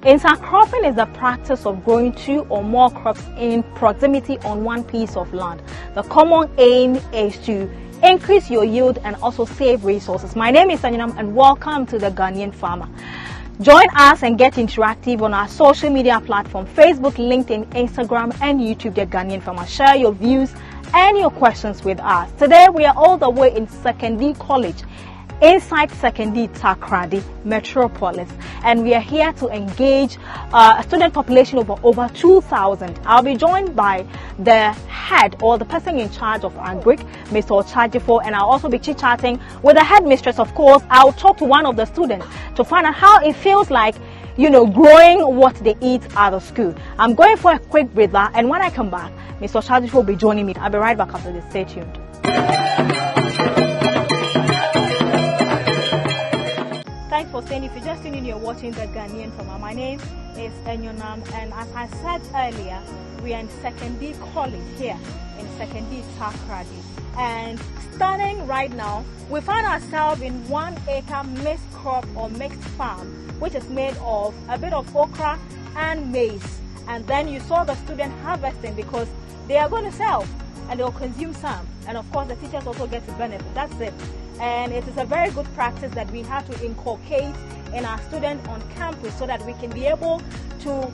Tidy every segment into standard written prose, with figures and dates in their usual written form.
Intercropping is the practice of growing 2 or more crops in proximity on one piece of land. The common aim is to increase your yield and also save resources. My name is Anyonam and welcome to the Ghanaian Farmer. Join us and get interactive on our social media platform, Facebook, LinkedIn, Instagram and YouTube, The Ghanaian Farmer. Share your views and your questions with us. Today we are all the way in Sekondi College, inside Sekondi Takrady Metropolis, and we are here to engage a student population of over 2,000. I'll be joined by the head or the person in charge of Agric, Mr. Ochajifo, and I'll also be chit-chatting with the headmistress. Of course, I'll talk to one of the students to find out how it feels like, growing what they eat out of school. I'm going for a quick breather, and when I come back, Mr. Ochajifo will be joining me. I'll be right back after this. Stay tuned. Thanks for staying. If you're just tuning in, you're watching The Ghanaian Farmer. My name is Anyonam, and as I said earlier, we are in Sekondi College here in Sekondi Takrady. And starting right now, we find ourselves in 1 acre mixed crop or mixed farm, which is made of a bit of okra and maize. And then you saw the student harvesting because they are going to sell and they'll consume some. And of course, the teachers also get to benefit. That's it. And it is a very good practice that we have to inculcate in our students on campus so that we can be able to,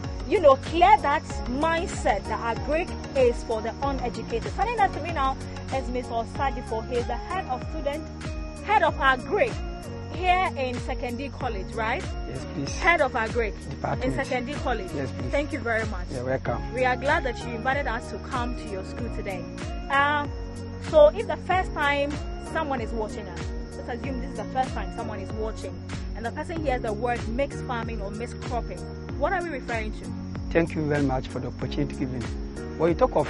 clear that mindset that Agric is for the uneducated. Standing next to me now is Mr. Ochajifo. He is the head of Agric here in Sekondi College, right? Yes, please. Head of Agric in Department. Sekondi College. Yes, please. Thank you very much. You're welcome. We are glad that you invited us to come to your school today. So if the first time someone is watching us, let's assume this is the first time someone is watching, and the person hears the word mixed farming or mixed cropping, what are we referring to? Thank you very much for the opportunity given. When you talk of,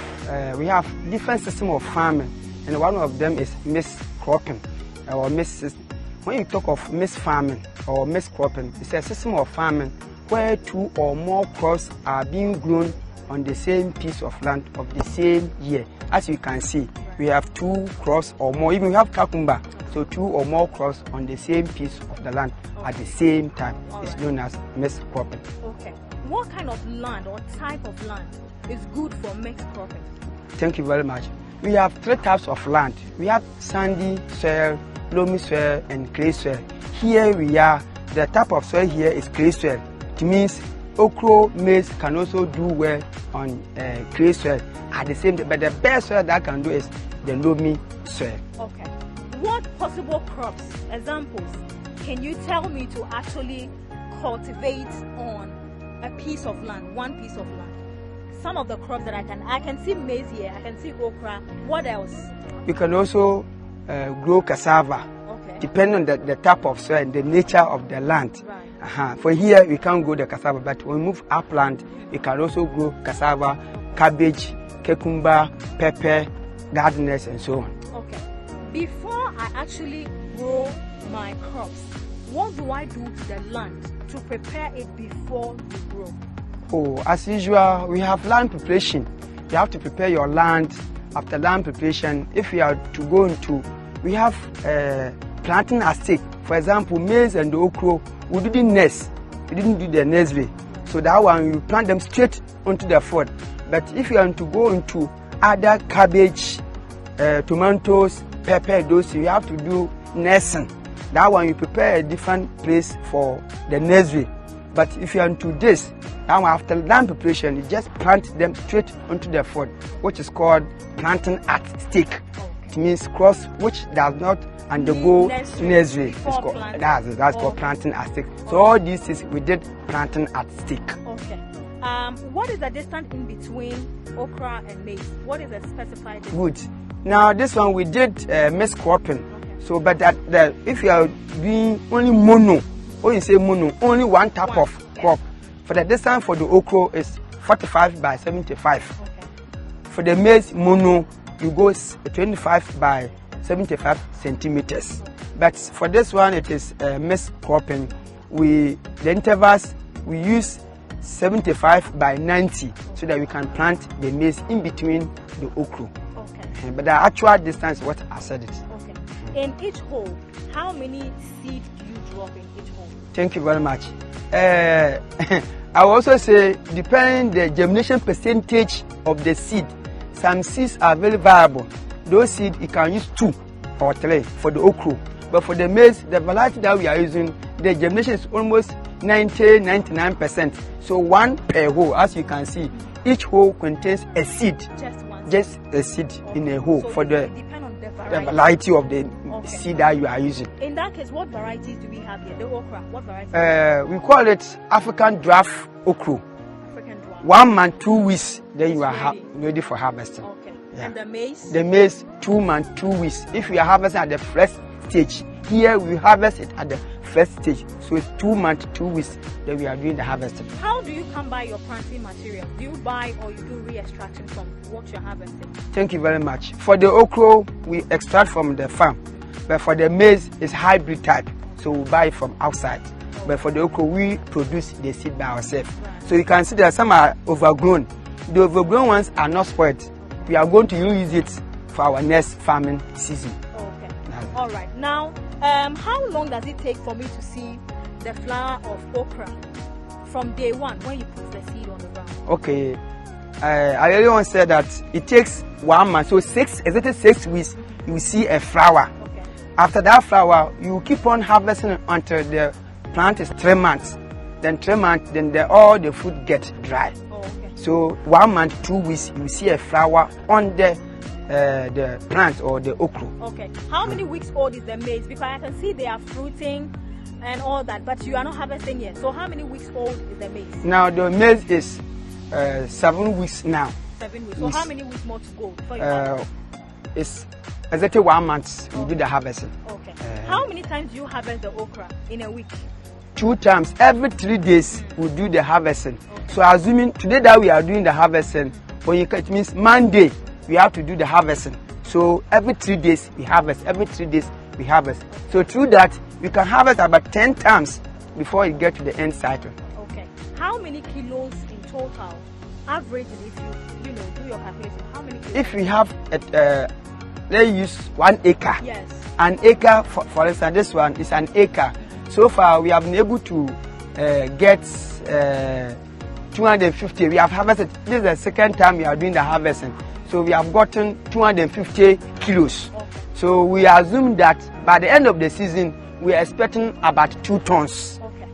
we have different systems of farming, and one of them is mixed cropping or mixed system. When you talk of mixed farming or mixed cropping, it's a system of farming where 2 or more crops are being grown on the same piece of land of the same year. As you can see, we have 2 crops or more, even we have cucumber, so 2 or more crops on the same piece of the land at the same time. It's known as mixed cropping. Okay. What kind of land or type of land is good for mixed cropping? Thank you very much. We have 3 types of land. We have sandy soil, loamy soil, and clay soil. Here we are, the type of soil here is clay soil. It means okra, maize can also do well on clay soil at the same time, but the best soil that can do is the loamy soil. Okay. What possible crops, examples, can you tell me to actually cultivate on a piece of land, one piece of land? Some of the crops that I can see maize here, I can see okra. What else? You can also grow cassava. Okay. Depending on the type of soil and the nature of the land. Right. For here, we can't grow the cassava, but when we move upland, we can also grow cassava, cabbage, cucumber, pepper, gardeners, and so on. Okay. Before I actually grow my crops, what do I do to the land to prepare it before you grow? Oh, as usual, we have land preparation. You have to prepare your land. After land preparation, if you are to go into, we have planting a stake. For example, maize and okra, we didn't nest. We didn't do the nursery. So that one, you plant them straight onto the field. But if you want to go into other cabbage, tomatoes, pepper, those, you have to do nursing. That one, you prepare a different place for the nursery. But if you are into this, now after land preparation, you just plant them straight onto the field, which is called planting at stake. Okay. It means crops which does not undergo nursery. That's called planting at stake. So all these things we did planting at stake. Okay. What is the distance in between okra and maize? What is the specified distance? Good. Now this one we did mixed cropping. Okay. So, but if you are doing only mono, or you say mono, only one type of crop. For the distance for the okra is 45 by 75. Okay. For the maize mono, you go 25 by 75 centimeters. But for this one, it is mixed cropping. The intervals we use 75 by 90 so that we can plant the maize in between the okra. Okay. But the actual distance is what I said it. Okay. In each hole, how many seeds do you drop in each hole? Thank you very much. I will also say, depending the germination percentage of the seed, some seeds are very viable. Those seeds, you can use 2 or 3 for the okra. But for the maize, the variety that we are using, the germination is almost 99%. So 1 per hole, as you can see, each hole contains a seed. Just a seed in a hole, so for the variety of the seed that you are using. In that case, what varieties do we have here? The okra, what varieties? We call it African draft okra. African draft. 1 month, 2 weeks, then you are ready for harvesting. Okay. Yeah. And the maize? The maize, 2 months, 2 weeks. If we are harvesting at the first stage, here we harvest it at the first stage. So it's 2 months, 2 weeks that we are doing the harvesting. How do you come by your planting material? Do you buy or you do re-extraction from what you're harvesting? Thank you very much. For the okra, we extract from the farm. But for the maize, it's hybrid type. So we buy it from outside. But for the okra, we produce the seed by ourselves. Right. So you can see that some are overgrown. The overgrown ones are not spoiled. We are going to use it for our next farming season. Okay. All right. Now, how long does it take for me to see the flower of okra from day one when you put the seed on the ground? Okay. I really want to say that it takes 1 month. So exactly 6 weeks, you will see a flower. Okay. After that flower, you keep on harvesting until the plant is 3 months. Then 3 months, then all the fruit gets dry. Oh, okay. So 1 month, 2 weeks, you will see a flower on the plant or the okra. Okay. How many weeks old is the maize? Because I can see they are fruiting and all that, but you are not harvesting yet. So how many weeks old is the maize? Now the maize is 7 weeks now. 7 weeks. So how many weeks more to go before you harvest? It's exactly 1 month we do the harvesting. Okay. How many times do you harvest the okra in a week? 2 times. Every 3 days we do the harvesting. Okay. So assuming today that we are doing the harvesting, it means Monday we have to do the harvesting. So every 3 days we harvest. Every 3 days we harvest. So through that we can harvest about 10 times before you get to the end cycle. Okay. How many kilos in total, averagely, if you do your calculation, how many kilos? If we have let's use 1 acre. Yes. An acre, for instance, this one is an acre. So far we have been able to get 250. We have harvested. This is the second time we are doing the harvesting. So we have gotten 250 kilos. Okay. So we assume that by the end of the season, we are expecting about 2 tons. Okay.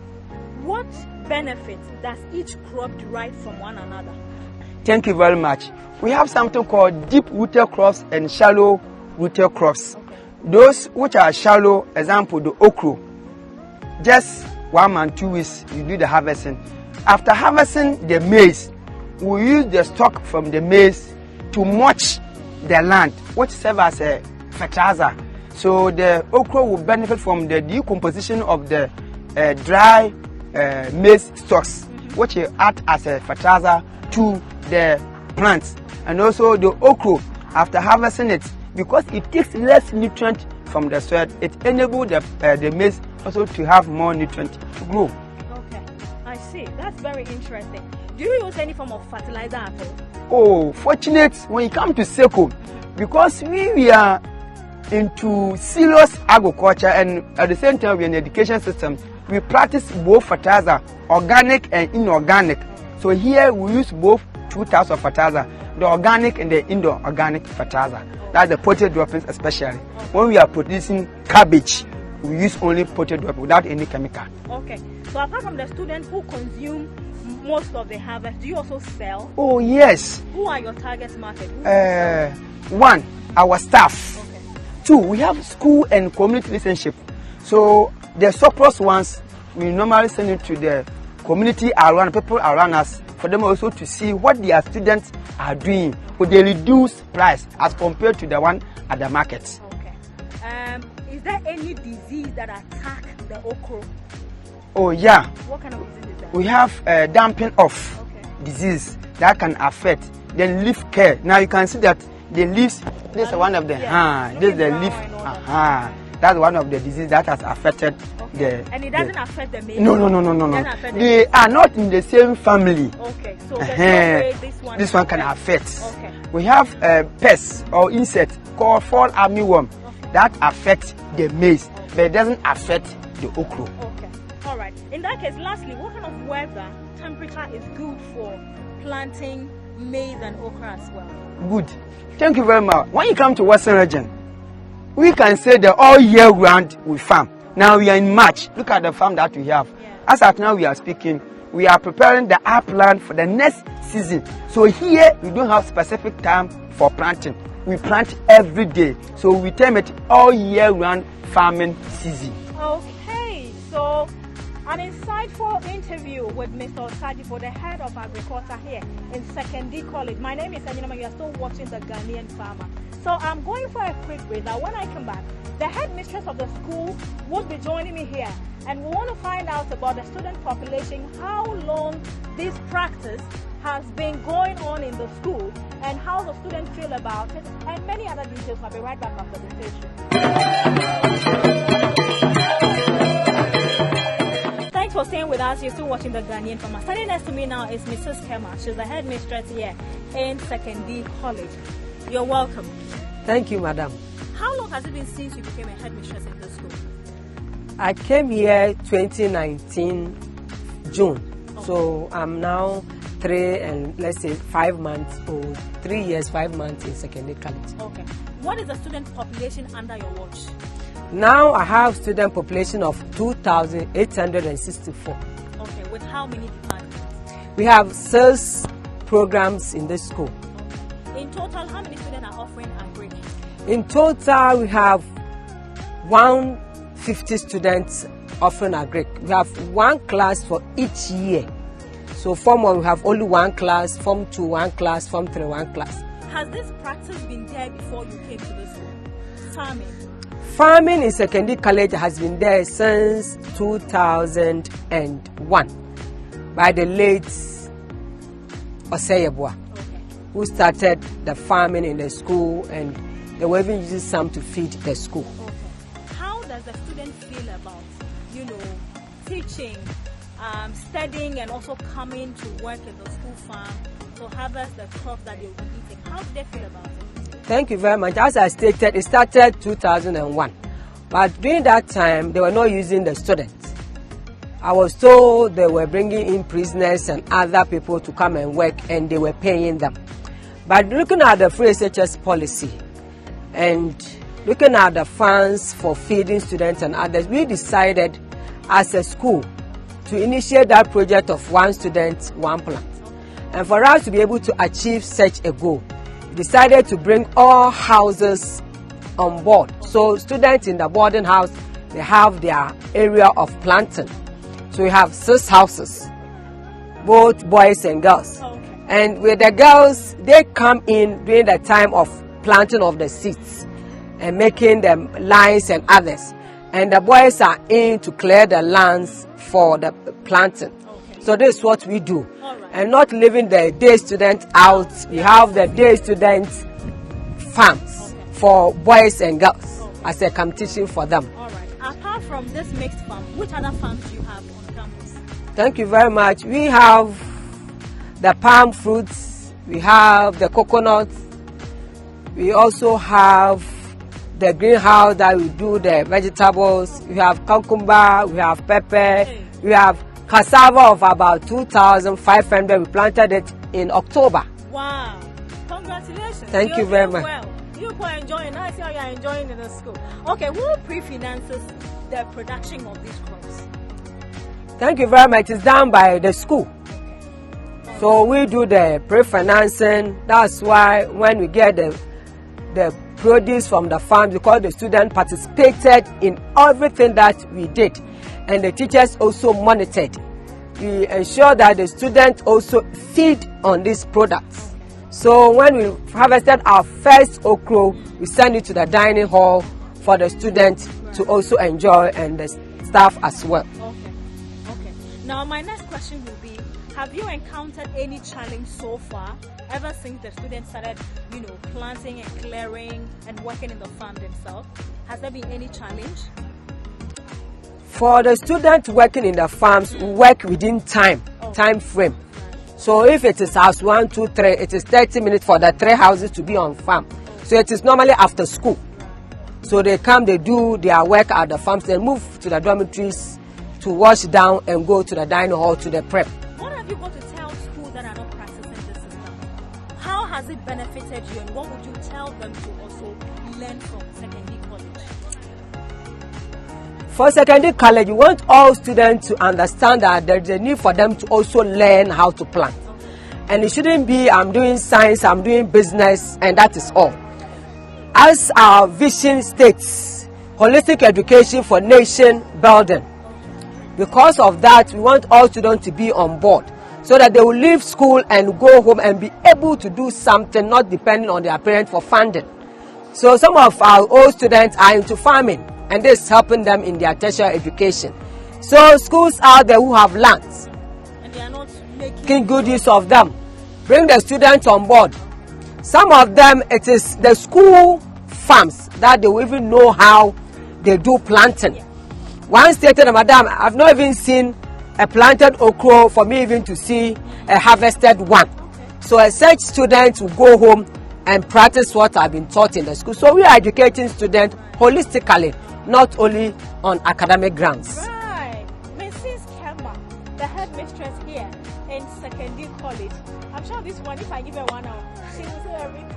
What benefits does each crop derive from one another? Thank you very much. We have something called deep-rooted crops and shallow-rooted crops. Okay. Those which are shallow, example, the okra, just 1 month, 2 weeks, you do the harvesting. After harvesting the maize, we use the stock from the maize to mulch the land, which serves as a fertilizer. So the okra will benefit from the decomposition of the dry maize stalks, which will act as a fertilizer to the plants. And also the okra, after harvesting it, because it takes less nutrient from the soil, it enables the maize also to have more nutrient to grow. Okay, I see. That's very interesting. Do you use any form of fertilizer at all? Oh, fortunate when you come to Sekondi, because we are into serious agriculture and at the same time we are in the education system, we practice both fertilizer, organic and inorganic. So here we use both 2 types of fertilizer, the organic and the inorganic fertilizer. That's the potato droppings especially. When we are producing cabbage, we use only potato droppings without any chemical. Okay. So apart from the students who consume most of the harvest, do you also sell? Oh yes. Who are your target market? 1, our staff. Okay. 2, we have school and community relationship. So the surplus ones, we normally send it to the community around, people around us, for them also to see what their students are doing with the reduced price as compared to the one at the market. Okay. Is there any disease that attack the okra? Oh yeah. What kind of disease is that? We have damping off disease that can affect. Then leaf care. Now you can see that the leaves, this is one of the this is the leaf. That's one of the diseases that has affected the. And it doesn't affect the maize? No. They are not in the same family. Okay, so there's no way this one can affect. Okay. We have pests or insects called fall armyworm. that affects the maize, but it doesn't affect the okra. Okay. All right. In that case, lastly, what kind of weather temperature is good for planting maize and okra as well? Good. Thank you very much. When you come to Western region, we can say that all year round we farm. Now we are in March. Look at the farm that we have. Yeah. As at now we are speaking, we are preparing the upland for the next season. So here we don't have specific time for planting. We plant every day. So we term it all year round farming season. Okay, so an insightful interview with Mr. Osajibo, the head of agriculture here in Sekondi College. My name is Anyinama. You are still watching The Ghanaian Farmer. So I'm going for a quick break. Now when I come back, the headmistress of the school will be joining me here, and we want to find out about the student population, how long this practice has been going on in the school, and how the students feel about it, and many other details. I'll be right back after the station. Thanks for staying with us. You're still watching The Ghanaian Farmer. Standing next to me now is Mrs. Kema. She's the headmistress here in Sekondi College. You're welcome. Thank you, madam. How long has it been since you became a headmistress in the school? I came here 2019 June. Okay. So I'm now 5 months old. 3 years, 5 months in Sekondi College. Okay. What is the student population under your watch? Now I have student population of 2,864. Okay. With how many departments? We have 6 programs in this school. Okay. In total, how many students are offering agri? In total, we have 150 students offering agric. We have 1 class for each year. So Form 1 we have only 1 class, Form 2 1 class, Form 3 1 class. Has this practice been there before you came to the school? Farming? Farming in Sekondi College has been there since 2001 by the late Oseyebua, who started the farming in the school, and they were even using some to feed the school. Okay. How does the student feel about, teaching, studying, and also coming to work in the school farm to harvest the crops that they will be eating? How do they feel about it? Thank you very much. As I stated, it started 2001. But during that time, they were not using the students. I was told they were bringing in prisoners and other people to come and work, and they were paying them. But looking at the free SHS policy and looking at the funds for feeding students and others, we decided as a school to initiate that project of 1 student, 1 plant. And for us to be able to achieve such a goal, we decided to bring all houses on board. So students in the boarding house, they have their area of planting. So we have 6 houses, both boys and girls. Okay. And with the girls, they come in during the time of planting of the seeds and making them lines and others. And the boys are in to clear the lands for the planting. Okay. So this is what we do. All right. And not leaving the day students out. We have the day students farms for boys and girls as a competition for them. All right. Apart from this mixed farm, which other farms do you have on campus? Thank you very much. We have the palm fruits, we have the coconuts, we also have the greenhouse that we do the vegetables, we have cucumber, we have pepper, we have cassava of about 2,500. We planted it in October. Wow. Congratulations. Thank you very much. Well. You are enjoying. I see how you are enjoying in the school. Okay, who pre-finances the production of these crops? Thank you very much. It's done by the school. So we do the pre-financing. That's why when we get the produce from the farm, because the student participated in everything that we did, and the teachers also monitored. We ensure that the students also feed on these products. So when we harvested our first okra, we send it to the dining hall for the students to also enjoy, and the staff as well. Okay. Now my next question will be, have you encountered any challenge so far ever since the students started, planting and clearing and working in the farm themselves? Has there been any challenge? For the students working in the farms, we work within time frame. So if it is house 1, 2, 3, it is 30 minutes for the 3 houses to be on farm. So it is normally after school. So they come, they do their work at the farms, then move to the dormitories to wash down and go to the dining hall to the prep. What have you got to tell schools that are not practicing this system? How has it benefited you, and what would you tell them to also learn from Sekondi College? For Sekondi College, we want all students to understand that there is a need for them to also learn how to plant. And it shouldn't be, I'm doing science, I'm doing business, and that is all. As our vision states, holistic education for nation building. Because of that, we want all students to be on board so that they will leave school and go home and be able to do something, not depending on their parents for funding. So some of our old students are into farming, and this is helping them in their tertiary education. So schools out there who have lands, And they are not making good use of them. Bring the students on board. Some of them, it is the school farms that they will even know how they do planting. One stated, Madam, I've not even seen a planted okra for me even to see a harvested one. So such students will go home and practice what I've been taught in the school. So we are educating students holistically, not only on academic grounds. Right. Mrs. Kemba, the headmistress here in Sekondi College. I'm sure this one, if I give her 1 hour, she will say everything.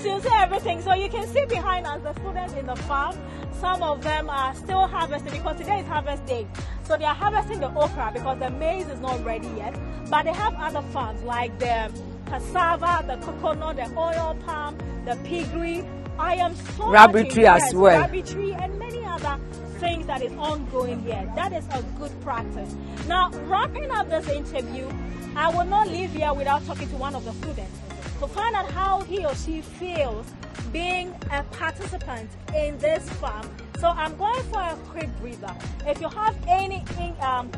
She'll say everything. So you can see behind us the students in the farm. Some of them are still harvesting because today is harvest day. So they are harvesting the okra because the maize is not ready yet. But they have other farms like the cassava, the coconut, the oil palm, the piggery. I am so Rabbit tree as well. Rabbit tree and many other things that is ongoing here. That is a good practice. Now, wrapping up this interview, I will not leave here without talking to one of the students to find out how he or she feels being a participant in this farm. So I'm going for a quick breather. If you have any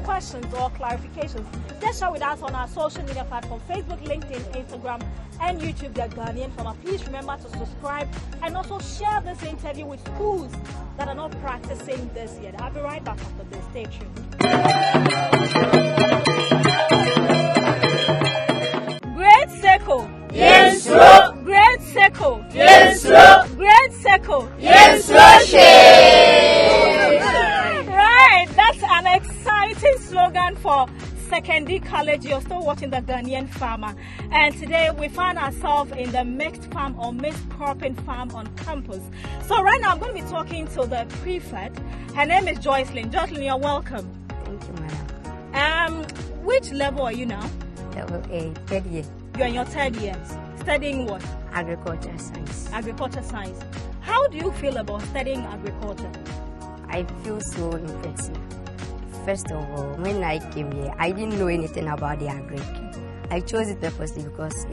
questions or clarifications, just share with us on our social media platform, Facebook, LinkedIn, Instagram, and YouTube, The Ghanaian Farmer. Please remember to subscribe and also share this interview with schools that are not practicing this yet. I'll be right back after this. Stay tuned. Great Seko. Yes, sir. Great Seko. Yes, sir. Great Seko. Yes, sir. Right, that's an exciting slogan for Sekondi College. You're still watching The Ghanaian Farmer, and today we find ourselves in the mixed farm or mixed cropping farm on campus. So right now I'm going to be talking to the prefect. Her name is Joycelyn. Joycelyn, you're welcome. Thank you, madam. Which level are you now? Level A, third year, You're in your third year. Studying what? agriculture science. Agriculture science. How do you feel about studying agriculture? I feel so impressive. First of all, when I came here, I didn't know anything about the agric. I chose it purposely because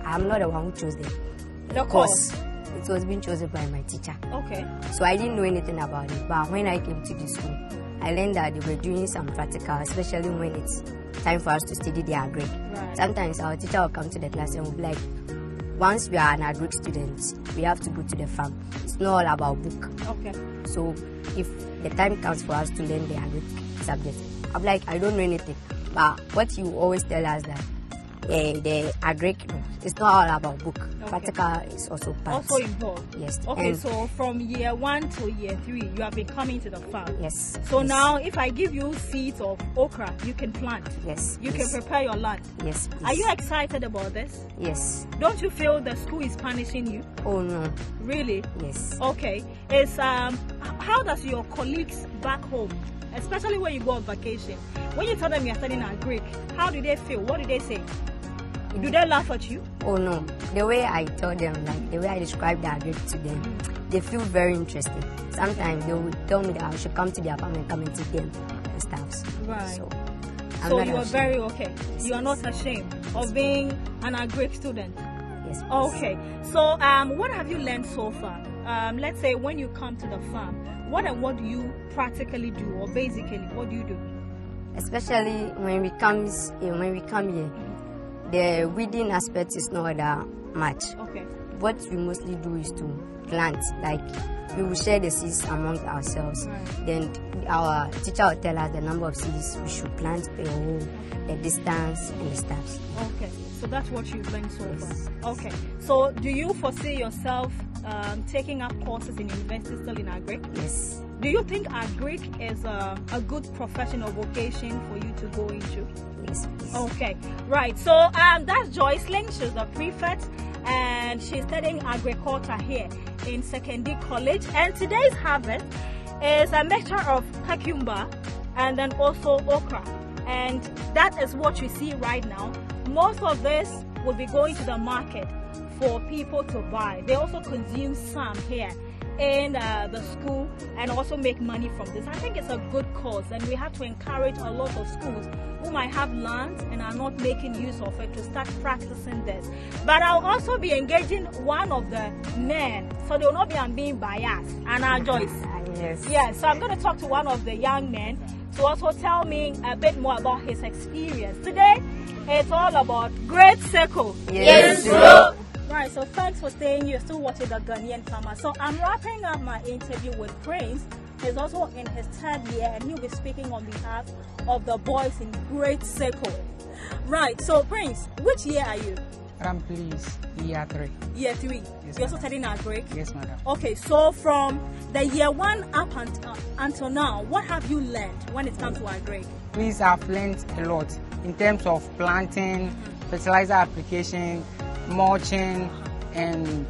I'm not the one who chose The course. It was being chosen by my teacher. Okay. So I didn't know anything about it. But when I came to the school, I learned that they were doing some practical, especially when it's time for us to study the agric. Right. Sometimes our teacher will come to the class and will be like, once we are an agric student, we have to go to the farm. It's not all about book. Okay. So if the time comes for us to learn the agric subject, I'm like, I don't know anything. But what you always tell us that the agric, it's not all about book. Okay. Practical is also part. Also involved. Yes. Okay, And so from year 1 to year 3, you have been coming to the farm. yes. So yes, now, if I give you seeds of okra, you can plant. yes, You yes, can prepare your land. yes, Are you yes, excited about this? yes. Don't you feel the school is punishing you? Oh no. Really? Yes. Okay. It's how does your colleagues back home, especially when you go on vacation, when you tell them you're studying Greek, how do they feel? What do they say? Do they laugh at you? Oh no. The way I tell them, like the way I describe the agric to them, they feel very interesting. Sometimes they will tell me that I should come to their farm and come and teach them and stuff. Right. So, I'm So not you are ashamed. very okay. You are not ashamed of being an Greek student. Yes. please. Okay. So what have you learned so far? Let's say when you come to the farm, what do you practically do, or basically what do you do? Especially when we come here, the weeding aspect is not that much. Okay. What we mostly do is to plant. Like we will share the seeds among ourselves. Right. Then our teacher will tell us the number of seeds we should plant per hole, the distance, and the stuff. Okay. So that's what you've learned so Yes. far. Okay. So do you foresee yourself taking up courses in university still in Agric? Yes. Do you think Agric is a good profession or vocation for you to go into? Yes, please. Okay, right. So that's Joycelyn. She's the prefect, and she's studying agriculture here in Sekondi College. And today's harvest is a mixture of cucumber and then also okra, and that is what you see right now. Most of this will be going to the market for people to buy. They also consume some here in the school and also make money from this. I think it's a good cause, and we have to encourage a lot of schools who might have land and are not making use of it to start practicing this. But I'll also be engaging one of the men, so they will not be being biased. And Joyce. Yes. Yeah, so I'm going to talk to one of the young men to also tell me a bit more about his experience. Today, it's all about Great Seko. Yes, bro. Right, so thanks for staying. You're still watching the Ghanaian Farmer. So I'm wrapping up my interview with Prince. He's also in his 3rd year, and he'll be speaking on behalf of the boys in Great Seko. Right, so Prince, which year are you? Madam, please, year 3. Year 3. Yes, You're also madam. studying Agric? Yes, madam. Okay, so from the year 1 up until now, what have you learned when it comes to Agric? Please, I've learned a lot in terms of planting, fertilizer application, mulching, and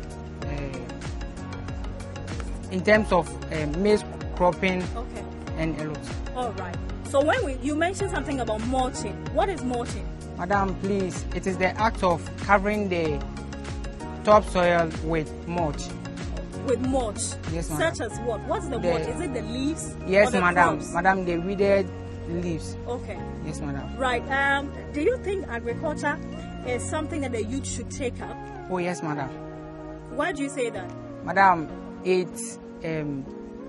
in terms of maize cropping, Okay. and a lot. All right. So when you mentioned something about mulching, what is mulching? Madam, please, it is the act of covering the topsoil with mulch. With mulch? Yes, madam. Such as what? What's the mulch? Is it the leaves? Yes, or the madam. crops? Madam, the withered leaves. Okay. Yes, madam. Right. Do you think agriculture is something that the youth should take up? Oh, yes, madam. Why do you say that? Madam, it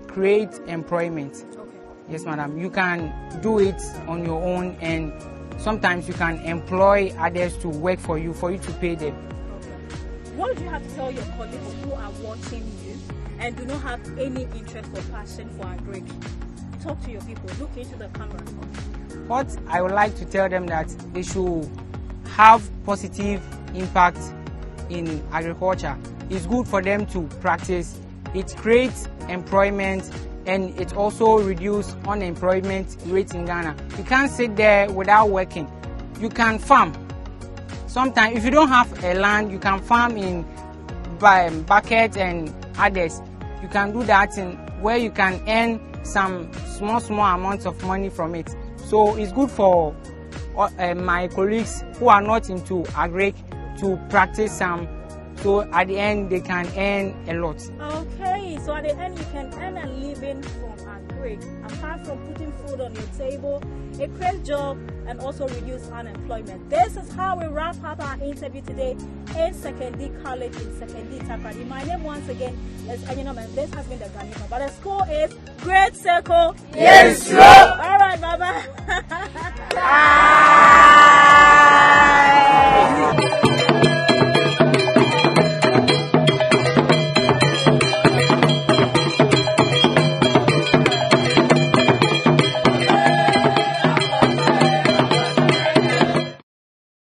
creates employment. Okay. Yes, madam. You can do it on your own, and sometimes you can employ others to work for you to pay them. Okay. What do you have to tell your colleagues who are watching you and do not have any interest or passion for Agric? Talk to your people. Look into the camera. What I would like to tell them that they should have positive impact in agriculture. It's good for them to practice. It creates employment, and it also reduces unemployment rate in Ghana. You can't sit there without working. You can farm. Sometimes if you don't have a land, you can farm in bucket and others. You can do that in where you can earn some small amounts of money from it. So it's good for my colleagues who are not into Agric to practice some, so at the end they can earn a lot. Okay, so at the end you can earn a living from Agric. Apart from putting food on your table, it creates job and also reduce unemployment. This is how we wrap up our interview today in Sekondi College in Sekondi Takrady. My name once again is Anyinom, and this has been the Ghanaian. But the school is Great Seko. Yes, bro. All right, bye-bye.